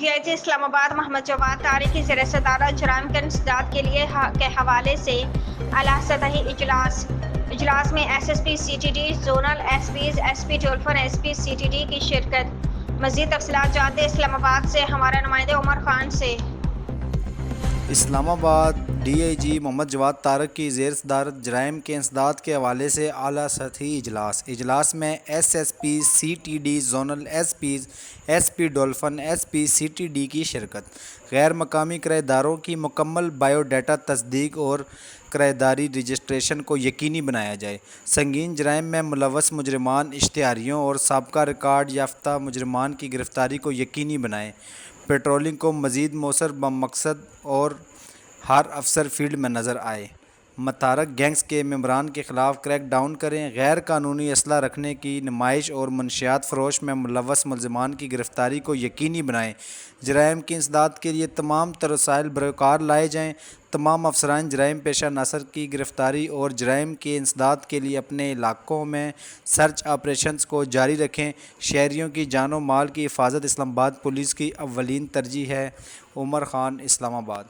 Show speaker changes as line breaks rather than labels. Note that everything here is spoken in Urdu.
DIG اسلام آباد محمد جواد طارق کی زیر صدارت جرائم کے انسداد کے حوالے سے اعلیٰ سطحی اجلاس میں SSP CTD zonal SPs SP ٹولفن SP CTD کی شرکت۔ مزید تفصیلات جانتے ہیں اسلام آباد سے ہمارے نمائندے عمر خان سے۔
اسلام آباد DIG محمد جواد طارق کی زیر صدارت جرائم کے انسداد کے حوالے سے اعلیٰ سطحی اجلاس میں SSP CTD zonal SPs SP dolphin SP CTD کی شرکت۔ غیر مقامی کرایہ داروں کی مکمل بائیو ڈیٹا تصدیق اور کرایہ داری رجسٹریشن کو یقینی بنایا جائے۔ سنگین جرائم میں ملوث مجرمان، اشتہاریوں اور سابقہ ریکارڈ یافتہ مجرمان کی گرفتاری کو یقینی بنائیں۔ پیٹرولنگ کو مزید مؤثر بمقصد اور ہر افسر فیلڈ میں نظر آئے۔ متحرک گینگز کے ممبران کے خلاف کریک ڈاؤن کریں۔ غیر قانونی اسلحہ رکھنے کی نمائش اور منشیات فروش میں ملوث ملزمان کی گرفتاری کو یقینی بنائیں۔ جرائم کی انسداد کے لیے تمام تر وسائل بروکار لائے جائیں۔ تمام افسران جرائم پیشہ عناصر کی گرفتاری اور جرائم کے انسداد کے لیے اپنے علاقوں میں سرچ آپریشنز کو جاری رکھیں۔ شہریوں کی جان و مال کی حفاظت اسلام آباد پولیس کی اولین ترجیح ہے۔ عمر خان، اسلام آباد۔